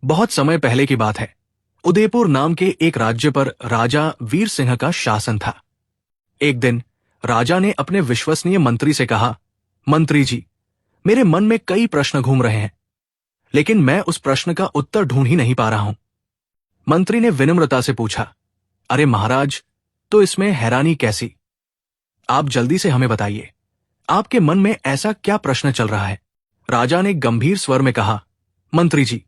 बहुत समय पहले की बात है। उदयपुर नाम के एक राज्य पर राजा वीर सिंह का शासन था। एक दिन राजा ने अपने विश्वसनीय मंत्री से कहा, मंत्री जी, मेरे मन में कई प्रश्न घूम रहे हैं, लेकिन मैं उस प्रश्न का उत्तर ढूंढ ही नहीं पा रहा हूं। मंत्री ने विनम्रता से पूछा, अरे महाराज, तो इसमें हैरानी कैसी? आप जल्दी से हमें बताइए, आपके मन में ऐसा क्या प्रश्न चल रहा है? राजा ने गंभीर स्वर में कहा, मंत्री जी,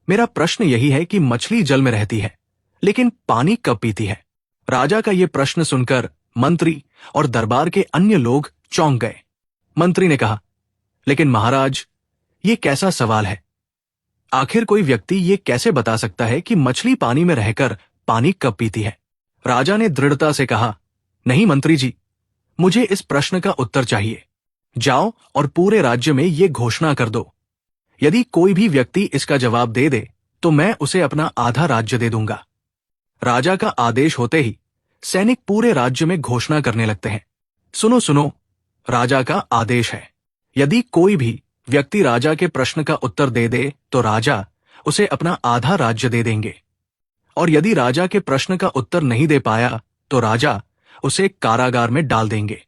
मेरा प्रश्न यही है कि मछली जल में रहती है, लेकिन पानी कब पीती है? राजा का यह प्रश्न सुनकर मंत्री और दरबार के अन्य लोग चौंक गए। मंत्री ने कहा, लेकिन महाराज, ये कैसा सवाल है? आखिर कोई व्यक्ति ये कैसे बता सकता है कि मछली पानी में रहकर पानी कब पीती है? राजा ने दृढ़ता से कहा, नहीं मंत्री जी, मुझे इस प्रश्न का उत्तर चाहिए। जाओ और पूरे राज्य में ये घोषणा कर दो, यदि कोई भी व्यक्ति इसका जवाब दे दे तो मैं उसे अपना आधा राज्य दे दूंगा। राजा का आदेश होते ही सैनिक पूरे राज्य में घोषणा करने लगते हैं, सुनो सुनो, राजा का आदेश है, यदि कोई भी व्यक्ति राजा के प्रश्न का उत्तर दे दे तो राजा उसे अपना आधा राज्य दे देंगे, और यदि राजा के प्रश्न का उत्तर नहीं दे पाया तो राजा उसे कारागार में डाल देंगे।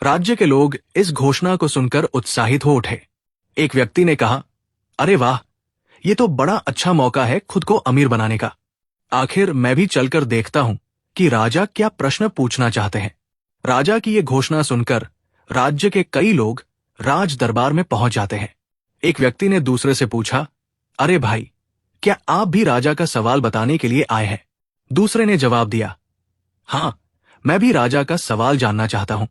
राज्य के लोग इस घोषणा को सुनकर उत्साहित हो उठे। एक व्यक्ति ने कहा, अरे वाह, ये तो बड़ा अच्छा मौका है खुद को अमीर बनाने का। आखिर मैं भी चलकर देखता हूं कि राजा क्या प्रश्न पूछना चाहते हैं। राजा की ये घोषणा सुनकर राज्य के कई लोग राज दरबार में पहुंच जाते हैं। एक व्यक्ति ने दूसरे से पूछा, अरे भाई, क्या आप भी राजा का सवाल बताने के लिए आए हैं? दूसरे ने जवाब दिया, हां, मैं भी राजा का सवाल जानना चाहता हूं।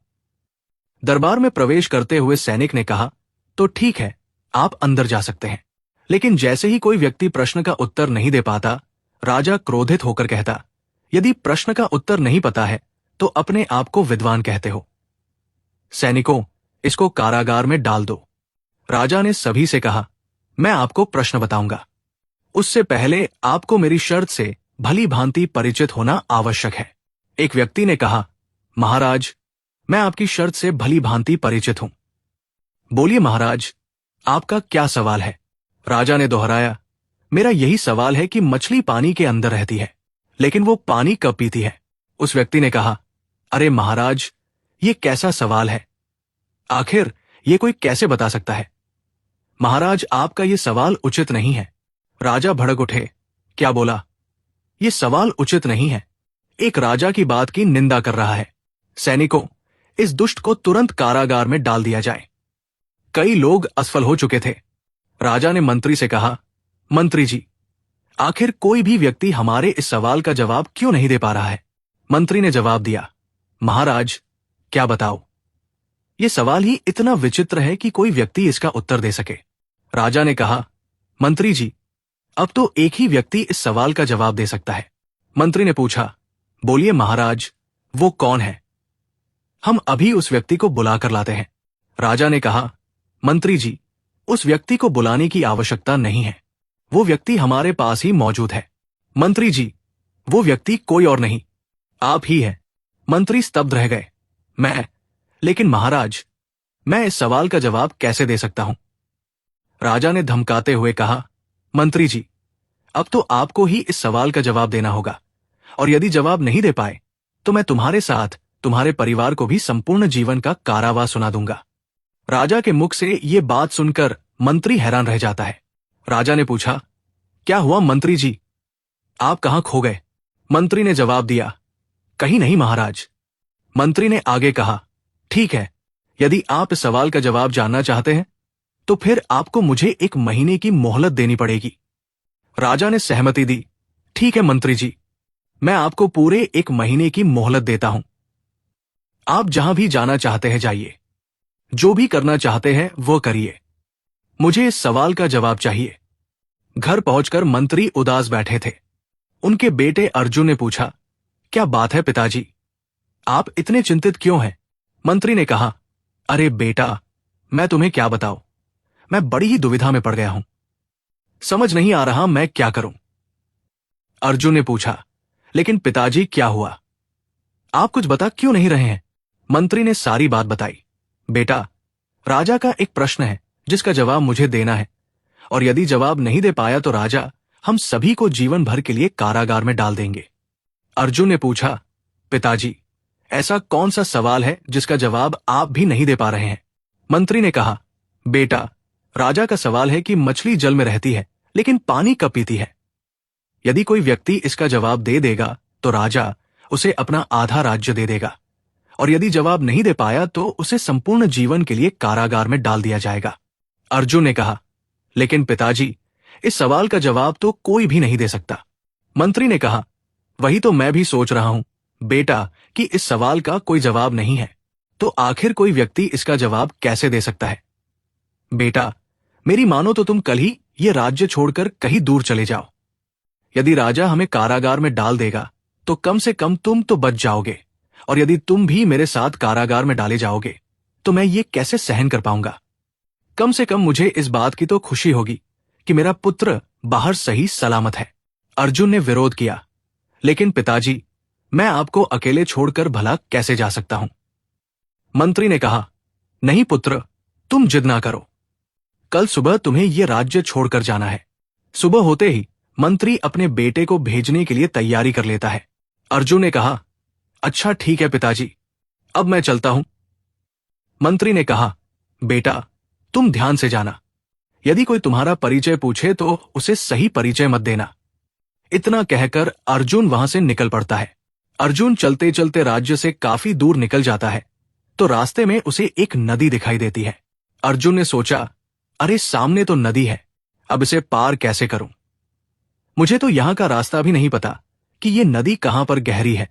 दरबार में प्रवेश करते हुए सैनिक ने कहा, तो ठीक है, आप अंदर जा सकते हैं। लेकिन जैसे ही कोई व्यक्ति प्रश्न का उत्तर नहीं दे पाता, राजा क्रोधित होकर कहता, यदि प्रश्न का उत्तर नहीं पता है तो अपने आप को विद्वान कहते हो। सैनिकों, इसको कारागार में डाल दो। राजा ने सभी से कहा, मैं आपको प्रश्न बताऊंगा, उससे पहले आपको मेरी शर्त से भली भांति परिचित होना आवश्यक है। एक व्यक्ति ने कहा, महाराज, मैं आपकी शर्त से भली भांति परिचित हूं। बोलिए महाराज, आपका क्या सवाल है? राजा ने दोहराया, मेरा यही सवाल है कि मछली पानी के अंदर रहती है, लेकिन वो पानी कब पीती है? उस व्यक्ति ने कहा, अरे महाराज, ये कैसा सवाल है? आखिर ये कोई कैसे बता सकता है? महाराज, आपका ये सवाल उचित नहीं है। राजा भड़क उठे, क्या बोला? ये सवाल उचित नहीं है, एक राजा की बात की निंदा कर रहा है। सैनिकों, इस दुष्ट को तुरंत कारागार में डाल दिया जाए। कई लोग असफल हो चुके थे। राजा ने मंत्री से कहा, मंत्री जी, आखिर कोई भी व्यक्ति हमारे इस सवाल का जवाब क्यों नहीं दे पा रहा है? मंत्री ने जवाब दिया, महाराज, क्या बताओ, ये सवाल ही इतना विचित्र है कि कोई व्यक्ति इसका उत्तर दे सके। राजा ने कहा, मंत्री जी, अब तो एक ही व्यक्ति इस सवाल का जवाब दे सकता है। मंत्री ने पूछा, बोलिए महाराज, वो कौन है? हम अभी उस व्यक्ति को बुलाकर लाते हैं। राजा ने कहा, मंत्री जी, उस व्यक्ति को बुलाने की आवश्यकता नहीं है, वो व्यक्ति हमारे पास ही मौजूद है। मंत्री जी, वो व्यक्ति कोई और नहीं, आप ही हैं। मंत्री स्तब्ध रह गए। लेकिन महाराज, मैं इस सवाल का जवाब कैसे दे सकता हूं? राजा ने धमकाते हुए कहा, मंत्री जी, अब तो आपको ही इस सवाल का जवाब देना होगा, और यदि जवाब नहीं दे पाए तो मैं तुम्हारे साथ तुम्हारे परिवार को भी संपूर्ण जीवन का कारावास सुना दूंगा। राजा के मुख से ये बात सुनकर मंत्री हैरान रह जाता है। राजा ने पूछा, क्या हुआ मंत्री जी, आप कहां खो गए? मंत्री ने जवाब दिया, कहीं नहीं महाराज। मंत्री ने आगे कहा, ठीक है, यदि आप इस सवाल का जवाब जानना चाहते हैं तो फिर आपको मुझे 1 महीने की मोहलत देनी पड़ेगी। राजा ने सहमति दी, ठीक है मंत्री जी, मैं आपको पूरे 1 महीने की मोहलत देता हूं। आप जहां भी जाना चाहते हैं जाइए, जो भी करना चाहते हैं वो करिए, मुझे इस सवाल का जवाब चाहिए। घर पहुंचकर मंत्री उदास बैठे थे। उनके बेटे अर्जुन ने पूछा, क्या बात है पिताजी, आप इतने चिंतित क्यों हैं? मंत्री ने कहा, अरे बेटा, मैं तुम्हें क्या बताऊं, मैं बड़ी ही दुविधा में पड़ गया हूं, समझ नहीं आ रहा मैं क्या करूं। अर्जुन ने पूछा, लेकिन पिताजी क्या हुआ, आप कुछ बता क्यों नहीं रहे हैं? मंत्री ने सारी बात बताई। बेटा, राजा का एक प्रश्न है जिसका जवाब मुझे देना है, और यदि जवाब नहीं दे पाया तो राजा हम सभी को जीवन भर के लिए कारागार में डाल देंगे। अर्जुन ने पूछा, पिताजी, ऐसा कौन सा सवाल है जिसका जवाब आप भी नहीं दे पा रहे हैं? मंत्री ने कहा, बेटा, राजा का सवाल है कि मछली जल में रहती है लेकिन पानी कब पीती है? यदि कोई व्यक्ति इसका जवाब दे देगा तो राजा उसे अपना आधा राज्य दे देगा, और यदि जवाब नहीं दे पाया तो उसे संपूर्ण जीवन के लिए कारागार में डाल दिया जाएगा। अर्जुन ने कहा, लेकिन पिताजी, इस सवाल का जवाब तो कोई भी नहीं दे सकता। मंत्री ने कहा, वही तो मैं भी सोच रहा हूं बेटा कि इस सवाल का कोई जवाब नहीं है, तो आखिर कोई व्यक्ति इसका जवाब कैसे दे सकता है? बेटा, मेरी मानो तो तुम कल ही ये राज्य छोड़कर कहीं दूर चले जाओ। यदि राजा हमें कारागार में डाल देगा तो कम से कम तुम तो बच जाओगे, और यदि तुम भी मेरे साथ कारागार में डाले जाओगे तो मैं ये कैसे सहन कर पाऊंगा? कम से कम मुझे इस बात की तो खुशी होगी कि मेरा पुत्र बाहर सही सलामत है। अर्जुन ने विरोध किया, लेकिन पिताजी, मैं आपको अकेले छोड़कर भला कैसे जा सकता हूं? मंत्री ने कहा, नहीं पुत्र, तुम जिद ना करो। कल सुबह तुम्हें यह राज्य छोड़कर जाना है। सुबह होते ही मंत्री अपने बेटे को भेजने के लिए तैयारी कर लेता है। अर्जुन ने कहा, अच्छा ठीक है पिताजी, अब मैं चलता हूं। मंत्री ने कहा, बेटा, तुम ध्यान से जाना। यदि कोई तुम्हारा परिचय पूछे तो उसे सही परिचय मत देना। इतना कहकर अर्जुन वहां से निकल पड़ता है। अर्जुन चलते चलते राज्य से काफी दूर निकल जाता है तो रास्ते में उसे एक नदी दिखाई देती है। अर्जुन ने सोचा, अरे सामने तो नदी है, अब इसे पार कैसे करूं? मुझे तो यहां का रास्ता भी नहीं पता कि ये नदी कहां पर गहरी है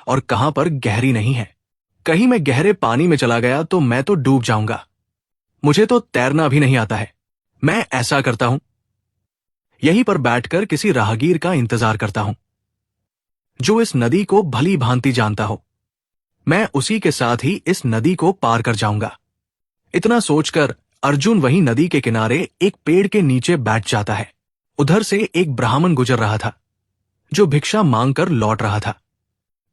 और कहां पर गहरी नहीं है। कहीं मैं गहरे पानी में चला गया तो मैं तो डूब जाऊंगा। मुझे तो तैरना भी नहीं आता है। मैं ऐसा करता हूं, यहीं पर बैठकर किसी राहगीर का इंतजार करता हूं जो इस नदी को भली भांति जानता हो। मैं उसी के साथ ही इस नदी को पार कर जाऊंगा। इतना सोचकर अर्जुन वहीं नदी के किनारे एक पेड़ के नीचे बैठ जाता है। उधर से एक ब्राह्मण गुजर रहा था जो भिक्षा मांगकर लौट रहा था।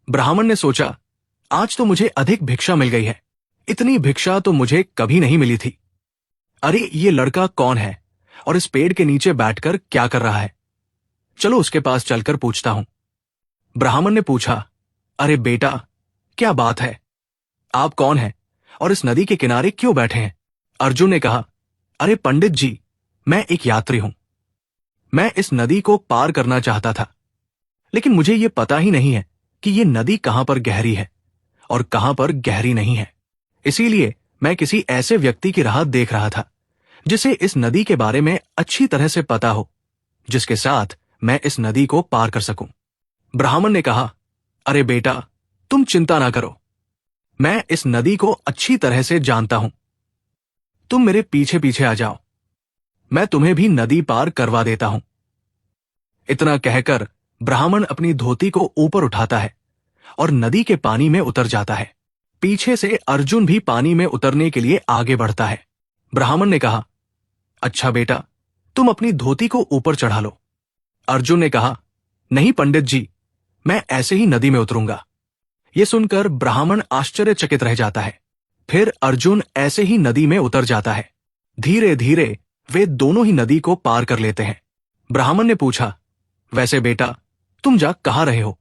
ब्राह्मण ने सोचा, आज तो मुझे अधिक भिक्षा मिल गई है। इतनी भिक्षा तो मुझे कभी नहीं मिली थी। अरे ये लड़का कौन है और इस पेड़ के नीचे बैठकर क्या कर रहा है? चलो उसके पास चलकर पूछता हूं। ब्राह्मण ने पूछा, अरे बेटा, क्या बात है? आप कौन हैं और इस नदी के किनारे क्यों बैठे हैं? अर्जुन ने कहा, अरे पंडित जी, मैं एक यात्री हूं। मैं इस नदी को पार करना चाहता था, लेकिन मुझे यह पता ही नहीं है कि यह नदी कहां पर गहरी है और कहां पर गहरी नहीं है। इसीलिए मैं किसी ऐसे व्यक्ति की राह देख रहा था जिसे इस नदी के बारे में अच्छी तरह से पता हो, जिसके साथ मैं इस नदी को पार कर सकूं। ब्राह्मण ने कहा, अरे बेटा, तुम चिंता ना करो, मैं इस नदी को अच्छी तरह से जानता हूं। तुम मेरे पीछे पीछे आ जाओ, मैं तुम्हें भी नदी पार करवा देता हूं। इतना कहकर ब्राह्मण अपनी धोती को ऊपर उठाता है और नदी के पानी में उतर जाता है। पीछे से अर्जुन भी पानी में उतरने के लिए आगे बढ़ता है। ब्राह्मण ने कहा, अच्छा बेटा, तुम अपनी धोती को ऊपर चढ़ा लो। अर्जुन ने कहा, नहीं पंडित जी, मैं ऐसे ही नदी में उतरूंगा। यह सुनकर ब्राह्मण आश्चर्यचकित रह जाता है। फिर अर्जुन ऐसे ही नदी में उतर जाता है। धीरे धीरे वे दोनों ही नदी को पार कर लेते हैं। ब्राह्मण ने पूछा, वैसे बेटा, तुम जा कहां रहे हो?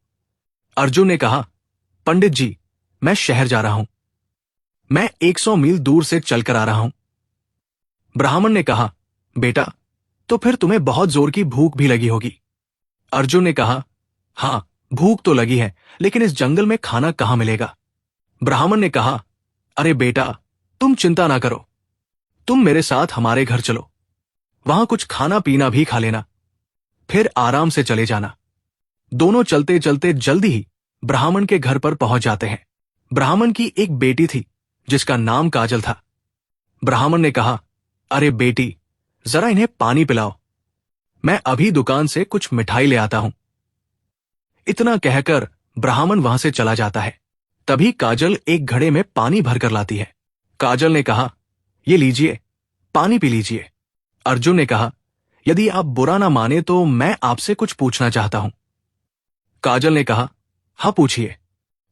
अर्जुन ने कहा, पंडित जी, मैं शहर जा रहा हूं। मैं 100 मील दूर से चलकर आ रहा हूं। ब्राह्मण ने कहा, बेटा, तो फिर तुम्हें बहुत जोर की भूख भी लगी होगी। अर्जुन ने कहा, हां, भूख तो लगी है, लेकिन इस जंगल में खाना कहां मिलेगा? ब्राह्मण ने कहा, अरे बेटा, तुम चिंता ना करो, तुम मेरे साथ हमारे घर चलो, वहां कुछ खाना पीना भी खा लेना, फिर आराम से चले जाना। दोनों चलते चलते जल्दी ही ब्राह्मण के घर पर पहुंच जाते हैं। ब्राह्मण की एक बेटी थी जिसका नाम काजल था। ब्राह्मण ने कहा, अरे बेटी, जरा इन्हें पानी पिलाओ, मैं अभी दुकान से कुछ मिठाई ले आता हूं। इतना कहकर ब्राह्मण वहां से चला जाता है। तभी काजल एक घड़े में पानी भरकर लाती है। काजल ने कहा, ये लीजिए, पानी पी लीजिए। अर्जुन ने कहा, यदि आप बुरा ना माने तो मैं आपसे कुछ पूछना चाहता हूं। काजल ने कहा, हाँ पूछिए,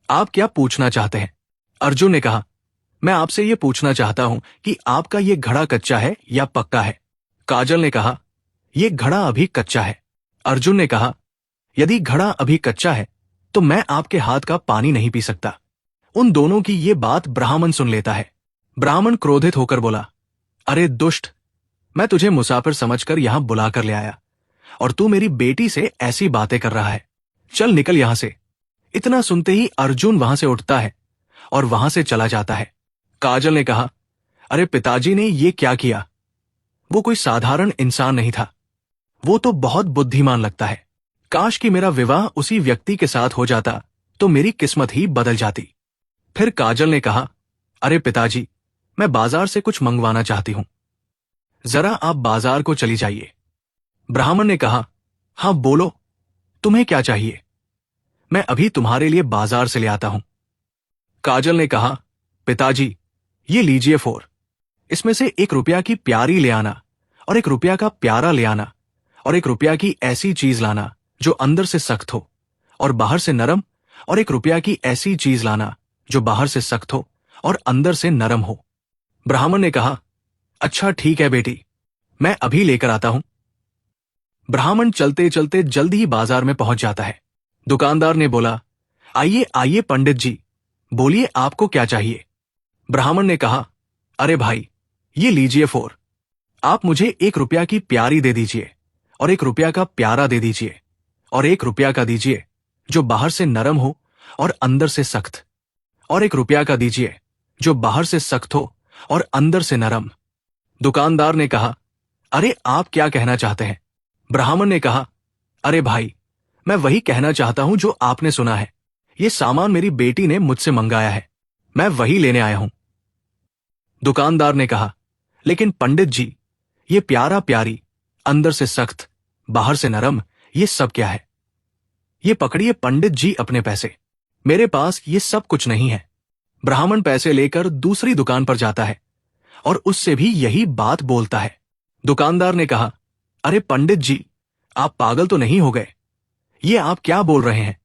आप क्या पूछना चाहते हैं? अर्जुन ने कहा, मैं आपसे यह पूछना चाहता हूं कि आपका यह घड़ा कच्चा है या पक्का है? काजल ने कहा, ये घड़ा अभी कच्चा है। अर्जुन ने कहा, यदि घड़ा अभी कच्चा है तो मैं आपके हाथ का पानी नहीं पी सकता। उन दोनों की ये बात ब्राह्मण सुन लेता है। ब्राह्मण क्रोधित होकर बोला, अरे दुष्ट, मैं तुझे मुसाफिर समझकर यहां बुलाकर ले आया और तू मेरी बेटी से ऐसी बातें कर रहा है। चल निकल यहां से। इतना सुनते ही अर्जुन वहां से उठता है और वहां से चला जाता है। काजल ने कहा, अरे पिताजी ने ये क्या किया? वो कोई साधारण इंसान नहीं था, वो तो बहुत बुद्धिमान लगता है। काश कि मेरा विवाह उसी व्यक्ति के साथ हो जाता तो मेरी किस्मत ही बदल जाती। फिर काजल ने कहा, अरे पिताजी, मैं बाजार से कुछ मंगवाना चाहती हूं, जरा आप बाजार को चली जाइए। ब्राह्मण ने कहा, हां बोलो, तुम्हें क्या चाहिए? मैं अभी तुम्हारे लिए बाजार से ले आता हूं। काजल ने कहा, पिताजी, ये लीजिए 4, इसमें से 1 रुपया की प्यारी ले आना और 1 रुपया का प्यारा ले आना और 1 रुपया की ऐसी चीज लाना जो अंदर से सख्त हो और बाहर से नरम, और 1 रुपया की ऐसी चीज लाना जो बाहर से सख्त हो और अंदर से नरम हो। ब्राह्मण ने कहा, अच्छा ठीक है बेटी, मैं अभी लेकर आता हूं। ब्राह्मण चलते चलते जल्द ही बाजार में पहुंच जाता है। दुकानदार ने बोला, आइए आइए पंडित जी, बोलिए आपको क्या चाहिए? ब्राह्मण ने कहा, अरे भाई, ये लीजिए 4, आप मुझे 1 रुपया की प्यारी दे दीजिए और 1 रुपया का प्यारा दे दीजिए और 1 रुपया का दीजिए जो बाहर से नरम हो और अंदर से सख्त, और 1 रुपया का दीजिए जो बाहर से सख्त हो और अंदर से नरम। दुकानदार ने कहा, अरे आप क्या कहना चाहते हैं? ब्राह्मण ने कहा, अरे भाई, मैं वही कहना चाहता हूं जो आपने सुना है। ये सामान मेरी बेटी ने मुझसे मंगाया है, मैं वही लेने आया हूं। दुकानदार ने कहा, लेकिन पंडित जी, ये प्यारा प्यारी, अंदर से सख्त, बाहर से नरम, ये सब क्या है? ये पकड़िए पंडित जी अपने पैसे, मेरे पास ये सब कुछ नहीं है। ब्राह्मण पैसे लेकर दूसरी दुकान पर जाता है और उससे भी यही बात बोलता है। दुकानदार ने कहा, अरे पंडित जी, आप पागल तो नहीं हो गए? ये आप क्या बोल रहे हैं?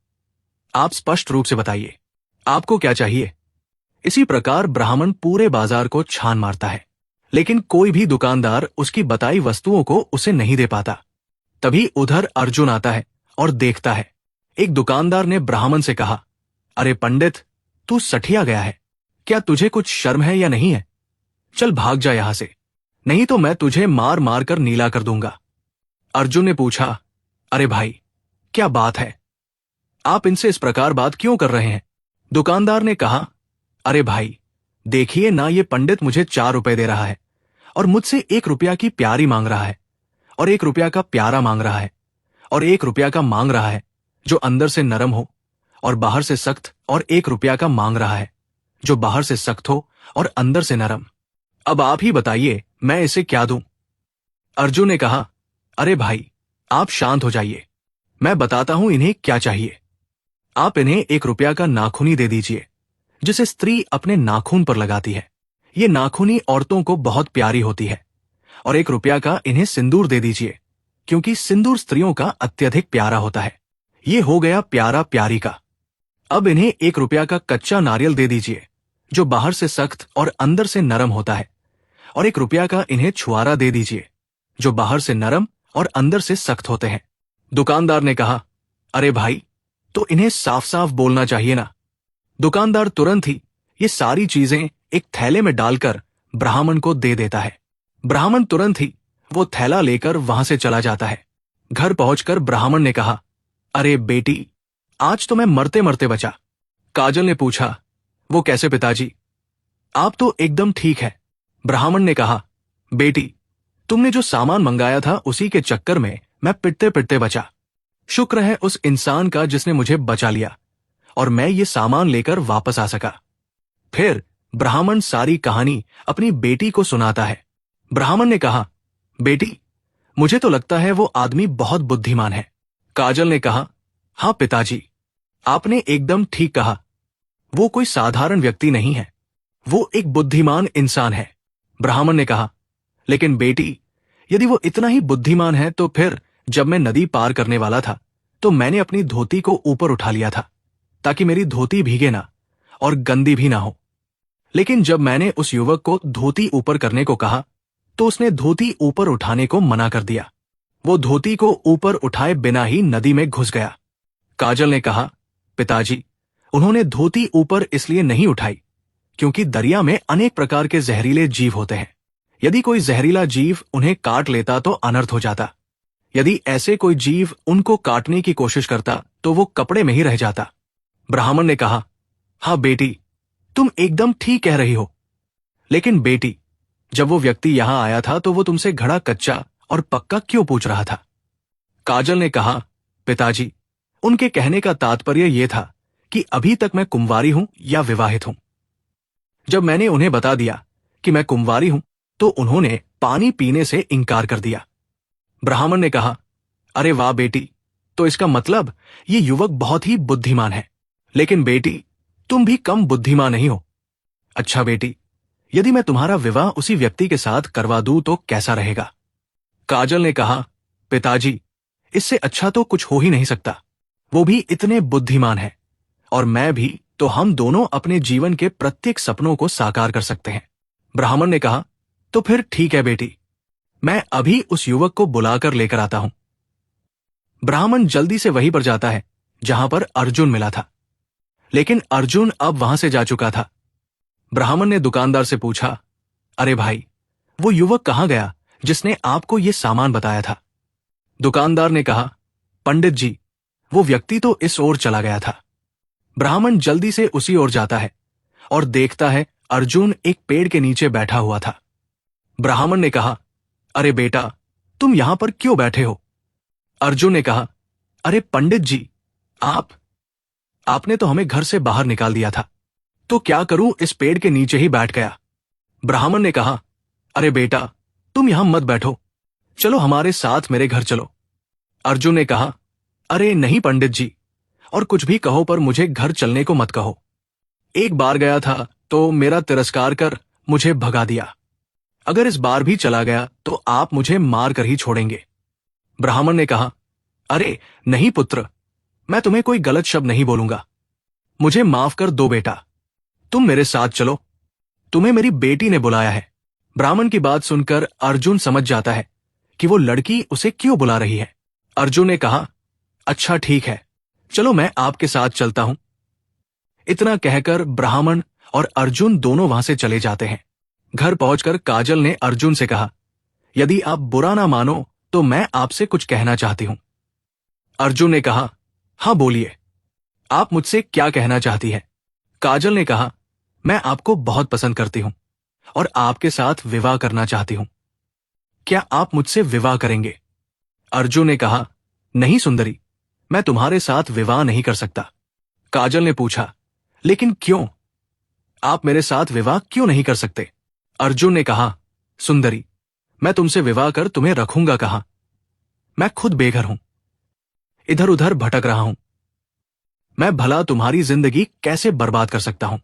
आप स्पष्ट रूप से बताइए, आपको क्या चाहिए? इसी प्रकार ब्राह्मण पूरे बाजार को छान मारता है, लेकिन कोई भी दुकानदार उसकी बताई वस्तुओं को उसे नहीं दे पाता। तभी उधर अर्जुन आता है और देखता है। एक दुकानदार ने ब्राह्मण से कहा, अरे पंडित, तू सठिया गया है, क्या तुझे कुछ शर्म है या नहीं है? चल भाग जा यहां से, नहीं तो मैं तुझे मार मार कर नीला कर दूंगा। अर्जुन ने पूछा, अरे भाई, क्या बात है? आप इनसे इस प्रकार बात क्यों कर रहे हैं? दुकानदार ने कहा, अरे भाई, देखिए ना, ये पंडित मुझे 4 रुपए दे रहा है और मुझसे 1 रुपया की प्यारी मांग रहा है और 1 रुपया का प्यारा मांग रहा है और 1 रुपया का मांग रहा है जो अंदर से नरम हो और बाहर से सख्त, और 1 रुपया का मांग रहा है जो बाहर से सख्त हो और अंदर से नरम। अब आप ही बताइए, मैं इसे क्या दूं? अर्जुन ने कहा, अरे भाई, आप शांत हो जाइए, मैं बताता हूं इन्हें क्या चाहिए। आप इन्हें 1 रुपया का नाखूनी दे दीजिए, जिसे स्त्री अपने नाखून पर लगाती है। ये नाखूनी औरतों को बहुत प्यारी होती है। और 1 रुपया का इन्हें सिंदूर दे दीजिए, क्योंकि सिंदूर स्त्रियों का अत्यधिक प्यारा होता है। ये हो गया प्यारा प्यारी का। अब इन्हें 1 रुपया का कच्चा नारियल दे दीजिए, जो बाहर से सख्त और अंदर से नरम होता है, और 1 रुपया का इन्हें छुआरा दे दीजिए, जो बाहर से नरम और अंदर से सख्त होते हैं। दुकानदार ने कहा, अरे भाई, तो इन्हें साफ साफ बोलना चाहिए ना। दुकानदार तुरंत ही ये सारी चीजें एक थैले में डालकर ब्राह्मण को दे देता है। ब्राह्मण तुरंत ही वो थैला लेकर वहां से चला जाता है। घर पहुंचकर ब्राह्मण ने कहा, अरे बेटी, आज तो मैं मरते मरते बचा। काजल ने पूछा, वो कैसे पिताजी? आप तो एकदम ठीक है। ब्राह्मण ने कहा, बेटी, तुमने जो सामान मंगाया था उसी के चक्कर में मैं पिटते पिटते बचा। शुक्र है उस इंसान का जिसने मुझे बचा लिया और मैं ये सामान लेकर वापस आ सका। फिर ब्राह्मण सारी कहानी अपनी बेटी को सुनाता है। ब्राह्मण ने कहा, बेटी, मुझे तो लगता है वो आदमी बहुत बुद्धिमान है। काजल ने कहा, हाँ पिताजी, आपने एकदम ठीक कहा, वो कोई साधारण व्यक्ति नहीं है, वो एक बुद्धिमान इंसान है। ब्राह्मण ने कहा, लेकिन बेटी, यदि वो इतना ही बुद्धिमान है तो फिर जब मैं नदी पार करने वाला था तो मैंने अपनी धोती को ऊपर उठा लिया था ताकि मेरी धोती भीगे ना और गंदी भी ना हो। लेकिन जब मैंने उस युवक को धोती ऊपर करने को कहा तो उसने धोती ऊपर उठाने को मना कर दिया। वो धोती को ऊपर उठाए बिना ही नदी में घुस गया। काजल ने कहा, पिताजी, उन्होंने धोती ऊपर इसलिए नहीं उठाई क्योंकि दरिया में अनेक प्रकार के जहरीले जीव होते हैं। यदि कोई जहरीला जीव उन्हें काट लेता तो अनर्थ हो जाता। यदि ऐसे कोई जीव उनको काटने की कोशिश करता तो वो कपड़े में ही रह जाता। ब्राह्मण ने कहा, हाँ बेटी, तुम एकदम ठीक कह रही हो। लेकिन बेटी, जब वो व्यक्ति यहां आया था तो वो तुमसे घड़ा कच्चा और पक्का क्यों पूछ रहा था? काजल ने कहा, पिताजी, उनके कहने का तात्पर्य यह था कि अभी तक मैं कुंवारी हूं या विवाहित हूं। जब मैंने उन्हें बता दिया कि मैं कुंवारी हूं तो उन्होंने पानी पीने से इनकार कर दिया। ब्राह्मण ने कहा, अरे वाह बेटी, तो इसका मतलब ये युवक बहुत ही बुद्धिमान है। लेकिन बेटी, तुम भी कम बुद्धिमान नहीं हो। अच्छा बेटी, यदि मैं तुम्हारा विवाह उसी व्यक्ति के साथ करवा दूं तो कैसा रहेगा? काजल ने कहा, पिताजी, इससे अच्छा तो कुछ हो ही नहीं सकता। वो भी इतने बुद्धिमान है और मैं भी, तो हम दोनों अपने जीवन के प्रत्येक सपनों को साकार कर सकते हैं। ब्राह्मण ने कहा, तो फिर ठीक है बेटी, मैं अभी उस युवक को बुलाकर लेकर आता हूं। ब्राह्मण जल्दी से वहीं पर जाता है जहां पर अर्जुन मिला था। लेकिन अर्जुन अब वहां से जा चुका था। ब्राह्मण ने दुकानदार से पूछा, अरे भाई, वो युवक कहां गया जिसने आपको ये सामान बताया था? दुकानदार ने कहा, पंडित जी, वो व्यक्ति तो इस ओर चला गया था। ब्राह्मण जल्दी से उसी ओर जाता है और देखता है अर्जुन एक पेड़ के नीचे बैठा हुआ था। ब्राह्मण ने कहा, अरे बेटा, तुम यहां पर क्यों बैठे हो? अर्जुन ने कहा, अरे पंडित जी, आपने तो हमें घर से बाहर निकाल दिया था, तो क्या करूं, इस पेड़ के नीचे ही बैठ गया। ब्राह्मण ने कहा, अरे बेटा, तुम यहां मत बैठो, चलो हमारे साथ मेरे घर चलो। अर्जुन ने कहा, अरे नहीं पंडित जी, और कुछ भी कहो पर मुझे घर चलने को मत कहो। एक बार गया था तो मेरा तिरस्कार कर मुझे भगा दिया। अगर इस बार भी चला गया तो आप मुझे मार कर ही छोड़ेंगे। ब्राह्मण ने कहा, अरे नहीं पुत्र, मैं तुम्हें कोई गलत शब्द नहीं बोलूंगा। मुझे माफ कर दो बेटा, तुम मेरे साथ चलो, तुम्हें मेरी बेटी ने बुलाया है। ब्राह्मण की बात सुनकर अर्जुन समझ जाता है कि वो लड़की उसे क्यों बुला रही है। अर्जुन ने कहा, अच्छा ठीक है, चलो मैं आपके साथ चलता हूं। इतना कहकर ब्राह्मण और अर्जुन दोनों वहां से चले जाते हैं। घर पहुंचकर काजल ने अर्जुन से कहा, यदि आप बुरा ना मानो तो मैं आपसे कुछ कहना चाहती हूं। अर्जुन ने कहा, हां बोलिए, आप मुझसे क्या कहना चाहती है? काजल ने कहा, मैं आपको बहुत पसंद करती हूं और आपके साथ विवाह करना चाहती हूं। क्या आप मुझसे विवाह करेंगे? अर्जुन ने कहा, नहीं सुंदरी, मैं तुम्हारे साथ विवाह नहीं कर सकता। काजल ने पूछा, लेकिन क्यों? आप मेरे साथ विवाह क्यों नहीं कर सकते? अर्जुन ने कहा, सुंदरी, मैं तुमसे विवाह कर तुम्हें रखूंगा कहां? मैं खुद बेघर हूं, इधर उधर भटक रहा हूं। मैं भला तुम्हारी जिंदगी कैसे बर्बाद कर सकता हूं?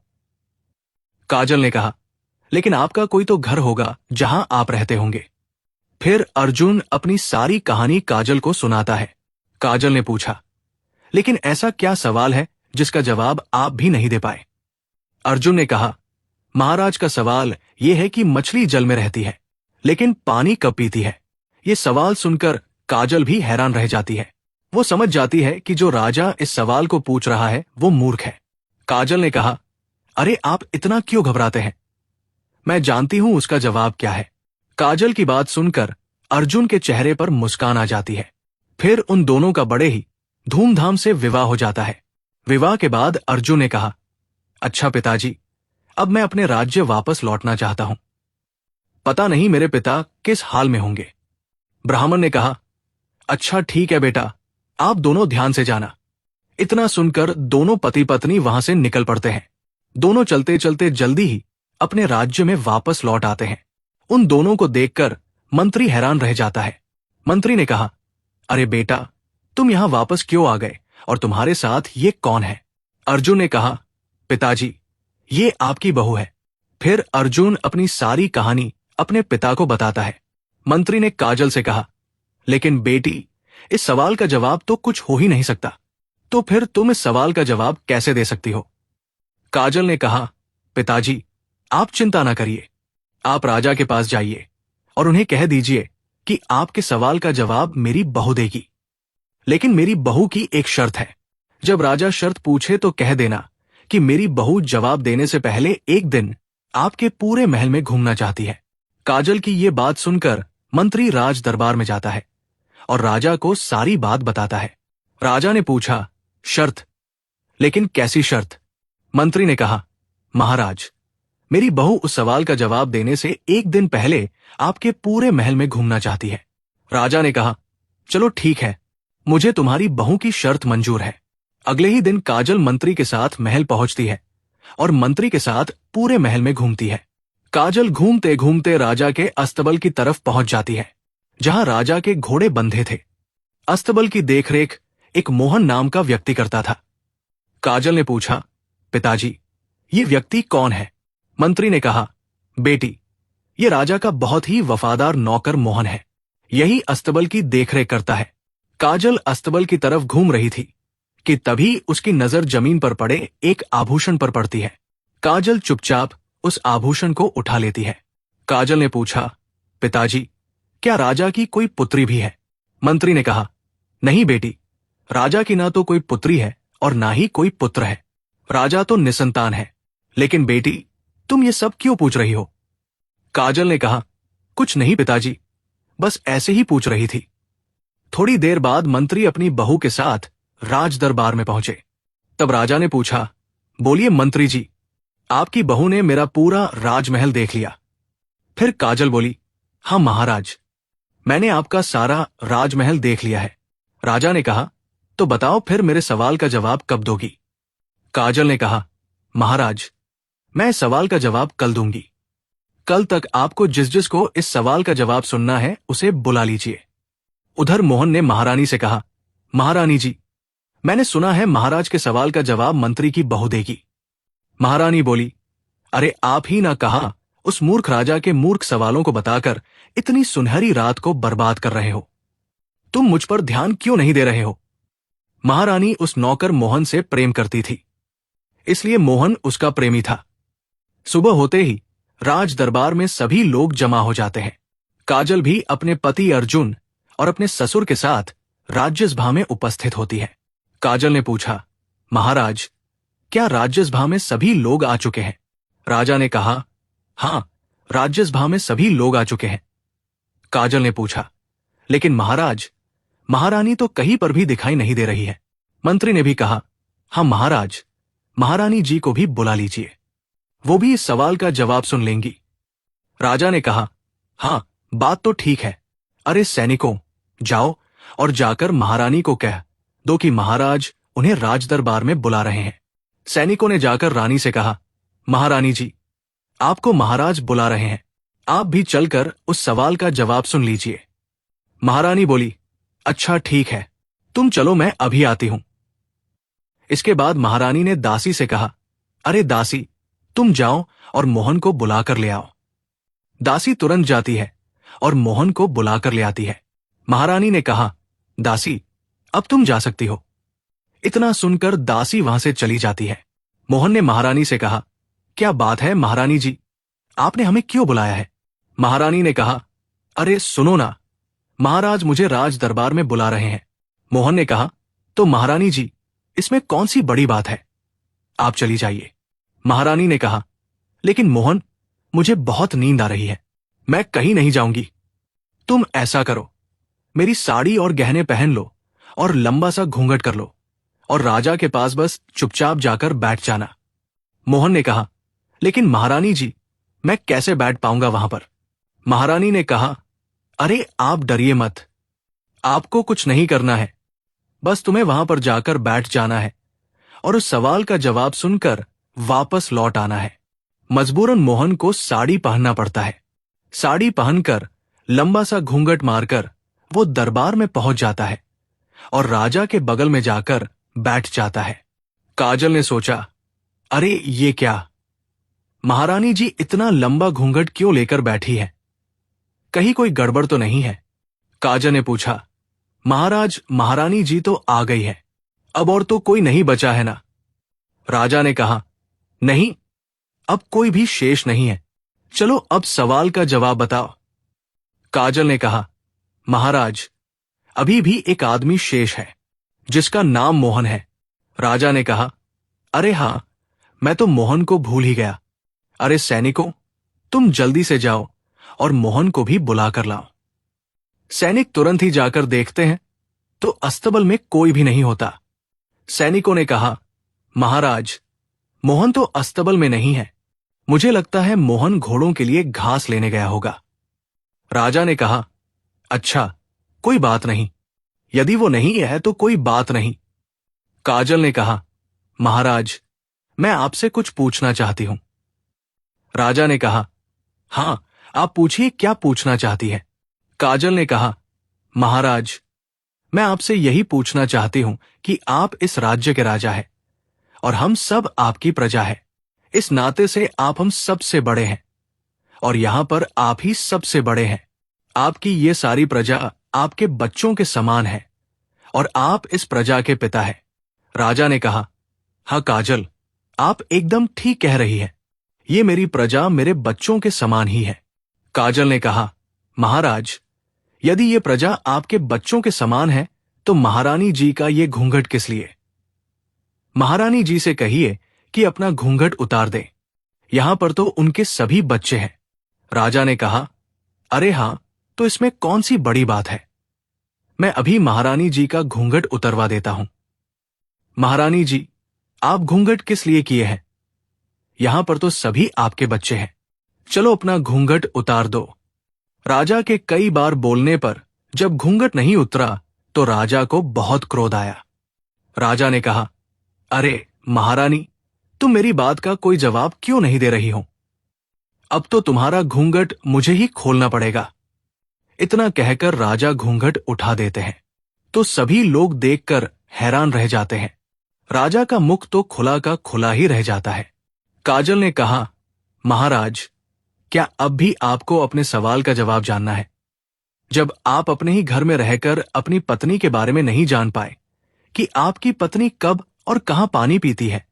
काजल ने कहा, लेकिन आपका कोई तो घर होगा जहां आप रहते होंगे। फिर अर्जुन अपनी सारी कहानी काजल को सुनाता है। काजल ने पूछा, लेकिन ऐसा क्या सवाल है जिसका जवाब आप भी नहीं दे पाए? अर्जुन ने कहा, महाराज का सवाल यह है कि मछली जल में रहती है लेकिन पानी कब पीती है? ये सवाल सुनकर काजल भी हैरान रह जाती है। वो समझ जाती है कि जो राजा इस सवाल को पूछ रहा है वो मूर्ख है। काजल ने कहा, अरे आप इतना क्यों घबराते हैं? मैं जानती हूं उसका जवाब क्या है। काजल की बात सुनकर अर्जुन के चेहरे पर मुस्कान आ जाती है। फिर उन दोनों का बड़े ही धूमधाम से विवाह हो जाता है। विवाह के बाद अर्जुन ने कहा, अच्छा पिताजी, अब मैं अपने राज्य वापस लौटना चाहता हूं। पता नहीं मेरे पिता किस हाल में होंगे। ब्राह्मण ने कहा, अच्छा ठीक है बेटा, आप दोनों ध्यान से जाना। इतना सुनकर दोनों पति पत्नी वहां से निकल पड़ते हैं। दोनों चलते चलते जल्दी ही अपने राज्य में वापस लौट आते हैं। उन दोनों को देखकर मंत्री हैरान रह जाता है। मंत्री ने कहा, अरे बेटा, तुम यहां वापस क्यों आ गए और तुम्हारे साथ ये कौन है? अर्जुन ने कहा, पिताजी, ये आपकी बहू है। फिर अर्जुन अपनी सारी कहानी अपने पिता को बताता है। मंत्री ने काजल से कहा, लेकिन बेटी, इस सवाल का जवाब तो कुछ हो ही नहीं सकता, तो फिर तुम इस सवाल का जवाब कैसे दे सकती हो? काजल ने कहा, पिताजी, आप चिंता ना करिए, आप राजा के पास जाइए और उन्हें कह दीजिए कि आपके सवाल का जवाब मेरी बहू देगी। लेकिन मेरी बहू की एक शर्त है। जब राजा शर्त पूछे तो कह देना कि मेरी बहू जवाब देने से पहले एक दिन आपके पूरे महल में घूमना चाहती है। काजल की ये बात सुनकर मंत्री राज दरबार में जाता है और राजा को सारी बात बताता है। राजा ने पूछा, शर्त? लेकिन कैसी शर्त? मंत्री ने कहा, महाराज, मेरी बहू उस सवाल का जवाब देने से एक दिन पहले आपके पूरे महल में घूमना चाहती है। राजा ने कहा, चलो ठीक है, मुझे तुम्हारी बहू की शर्त मंजूर है। अगले ही दिन काजल मंत्री के साथ महल पहुंचती है और मंत्री के साथ पूरे महल में घूमती है। काजल घूमते घूमते राजा के अस्तबल की तरफ पहुंच जाती है, जहां राजा के घोड़े बंधे थे। अस्तबल की देखरेख एक मोहन नाम का व्यक्ति करता था। काजल ने पूछा, पिताजी, ये व्यक्ति कौन है? मंत्री ने कहा, बेटी, ये राजा का बहुत ही वफादार नौकर मोहन है। यही अस्तबल की देखरेख करता है। काजल अस्तबल की तरफ घूम रही थी कि तभी उसकी नजर जमीन पर पड़े एक आभूषण पर पड़ती है। काजल चुपचाप उस आभूषण को उठा लेती है। काजल ने पूछा, पिताजी, क्या राजा की कोई पुत्री भी है? मंत्री ने कहा, नहीं बेटी, राजा की ना तो कोई पुत्री है और ना ही कोई पुत्र है। राजा तो निसंतान है। लेकिन बेटी, तुम ये सब क्यों पूछ रही हो? काजल ने कहा, कुछ नहीं पिताजी, बस ऐसे ही पूछ रही थी। थोड़ी देर बाद मंत्री अपनी बहू के साथ राज दरबार में पहुंचे। तब राजा ने पूछा, बोलिए मंत्री जी, आपकी बहू ने मेरा पूरा राजमहल देख लिया? फिर काजल बोली, हाँ महाराज, मैंने आपका सारा राजमहल देख लिया है। राजा ने कहा, तो बताओ फिर मेरे सवाल का जवाब कब दोगी? काजल ने कहा, महाराज, मैं इस सवाल का जवाब कल दूंगी। कल तक आपको जिस जिस को इस सवाल का जवाब सुनना है उसे बुला लीजिए। उधर मोहन ने महारानी से कहा, महारानी जी, मैंने सुना है महाराज के सवाल का जवाब मंत्री की बहू देगी। महारानी बोली, अरे आप ही ना कहा उस मूर्ख राजा के मूर्ख सवालों को बताकर इतनी सुनहरी रात को बर्बाद कर रहे हो। तुम मुझ पर ध्यान क्यों नहीं दे रहे हो? महारानी उस नौकर मोहन से प्रेम करती थी, इसलिए मोहन उसका प्रेमी था। सुबह होते ही राज दरबार में सभी लोग जमा हो जाते हैं। काजल भी अपने पति अर्जुन और अपने ससुर के साथ राज्यसभा में उपस्थित होती है। काजल ने पूछा, महाराज, क्या राज्यसभा में सभी लोग आ चुके हैं? राजा ने कहा, हाँ, राज्यसभा में सभी लोग आ चुके हैं। काजल ने पूछा, लेकिन महाराज, महारानी तो कहीं पर भी दिखाई नहीं दे रही है। मंत्री ने भी कहा, हाँ महाराज, महारानी जी को भी बुला लीजिए, वो भी इस सवाल का जवाब सुन लेंगी। राजा ने कहा, हाँ, बात तो ठीक है। अरे सैनिकों, जाओ और जाकर महारानी को कह दो कि महाराज उन्हें राजदरबार में बुला रहे हैं। सैनिकों ने जाकर रानी से कहा, महारानी जी, आपको महाराज बुला रहे हैं, आप भी चलकर उस सवाल का जवाब सुन लीजिए। महारानी बोली, अच्छा ठीक है, तुम चलो, मैं अभी आती हूं। इसके बाद महारानी ने दासी से कहा, अरे दासी, तुम जाओ और मोहन को बुलाकर ले आओ। दासी तुरंत जाती है और मोहन को बुलाकर ले आती है। महारानी ने कहा, दासी, अब तुम जा सकती हो। इतना सुनकर दासी वहां से चली जाती है। मोहन ने महारानी से कहा, क्या बात है महारानी जी, आपने हमें क्यों बुलाया है? महारानी ने कहा, अरे सुनो ना, महाराज मुझे राज दरबार में बुला रहे हैं। मोहन ने कहा, तो महारानी जी, इसमें कौन सी बड़ी बात है, आप चली जाइए। महारानी ने कहा, लेकिन मोहन, मुझे बहुत नींद आ रही है, मैं कहीं नहीं जाऊंगी। तुम ऐसा करो, मेरी साड़ी और गहने पहन लो और लंबा सा घूंघट कर लो और राजा के पास बस चुपचाप जाकर बैठ जाना। मोहन ने कहा, लेकिन महारानी जी, मैं कैसे बैठ पाऊंगा वहां पर? महारानी ने कहा, अरे आप डरिए मत, आपको कुछ नहीं करना है, बस तुम्हें वहां पर जाकर बैठ जाना है और उस सवाल का जवाब सुनकर वापस लौट आना है। मजबूरन मोहन को साड़ी पहनना पड़ता है। साड़ी पहनकर लंबा सा घूंघट मारकर वो दरबार में पहुंच जाता है और राजा के बगल में जाकर बैठ जाता है। काजल ने सोचा, अरे ये क्या, महारानी जी इतना लंबा घूंघट क्यों लेकर बैठी है, कहीं कोई गड़बड़ तो नहीं है? काजल ने पूछा, महाराज, महारानी जी तो आ गई है, अब और तो कोई नहीं बचा है ना? राजा ने कहा, नहीं, अब कोई भी शेष नहीं है, चलो अब सवाल का जवाब बताओ। काजल ने कहा, महाराज, अभी भी एक आदमी शेष है जिसका नाम मोहन है। राजा ने कहा, अरे हां, मैं तो मोहन को भूल ही गया। अरे सैनिकों, तुम जल्दी से जाओ और मोहन को भी बुला कर लाओ। सैनिक तुरंत ही जाकर देखते हैं तो अस्तबल में कोई भी नहीं होता। सैनिकों ने कहा, महाराज, मोहन तो अस्तबल में नहीं है। मुझे लगता है मोहन घोड़ों के लिए घास लेने गया होगा। राजा ने कहा, अच्छा, कोई बात नहीं। यदि वो नहीं है तो कोई बात नहीं। काजल ने कहा, महाराज, मैं आपसे कुछ पूछना चाहती हूं। राजा ने कहा, हां, आप पूछिए, क्या पूछना चाहती है। काजल ने कहा, महाराज, मैं आपसे यही पूछना चाहती हूं कि आप इस राज्य के राजा हैं और हम सब आपकी प्रजा है। इस नाते से आप हम सबसे बड़े हैं और यहां पर आप ही सबसे बड़े हैं। आपकी ये सारी प्रजा आपके बच्चों के समान है और आप इस प्रजा के पिता हैं। राजा ने कहा, हाँ काजल, आप एकदम ठीक कह रही है। ये मेरी प्रजा मेरे बच्चों के समान ही है। काजल ने कहा, महाराज, यदि ये प्रजा आपके बच्चों के समान है तो महारानी जी का ये घूंघट किस लिए? महारानी जी से कहिए कि अपना घूंघट उतार दें। यहां पर तो उनके सभी बच्चे हैं। राजा ने कहा, अरे हां, तो इसमें कौन सी बड़ी बात है? मैं अभी महारानी जी का घूंघट उतरवा देता हूं। महारानी जी, आप घूंघट किस लिए किए हैं? यहां पर तो सभी आपके बच्चे हैं। चलो अपना घूंघट उतार दो। राजा के कई बार बोलने पर जब घूंघट नहीं उतरा तो राजा को बहुत क्रोध आया। राजा ने कहा, अरे महारानी, तुम मेरी बात का कोई जवाब क्यों नहीं दे रही हो? अब तो तुम्हारा घूंघट मुझे ही खोलना पड़ेगा। इतना कहकर राजा घूंघट उठा देते हैं तो सभी लोग देखकर हैरान रह जाते हैं। राजा का मुख तो खुला का खुला ही रह जाता है। काजल ने कहा, महाराज, क्या अब भी आपको अपने सवाल का जवाब जानना है? जब आप अपने ही घर में रहकर अपनी पत्नी के बारे में नहीं जान पाए कि आपकी पत्नी कब और कहां पानी पीती है,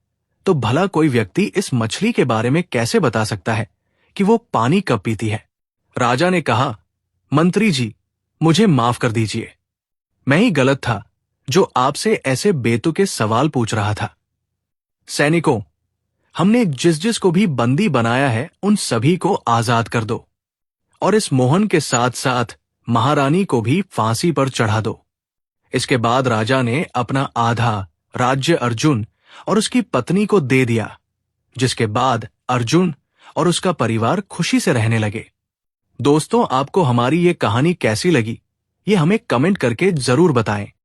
तो भला कोई व्यक्ति इस मछली के बारे में कैसे बता सकता है कि वो पानी कब पीती है? राजा ने कहा, मंत्री जी, मुझे माफ कर दीजिए। मैं ही गलत था जो आपसे ऐसे बेतुके सवाल पूछ रहा था। सैनिकों, हमने जिस जिस को भी बंदी बनाया है उन सभी को आजाद कर दो और इस मोहन के साथ साथ महारानी को भी फांसी पर चढ़ा दो। इसके बाद राजा ने अपना आधा राज्य अर्जुन और उसकी पत्नी को दे दिया, जिसके बाद अर्जुन और उसका परिवार खुशी से रहने लगे। दोस्तों, आपको हमारी ये कहानी कैसी लगी, ये हमें कमेंट करके जरूर बताएं।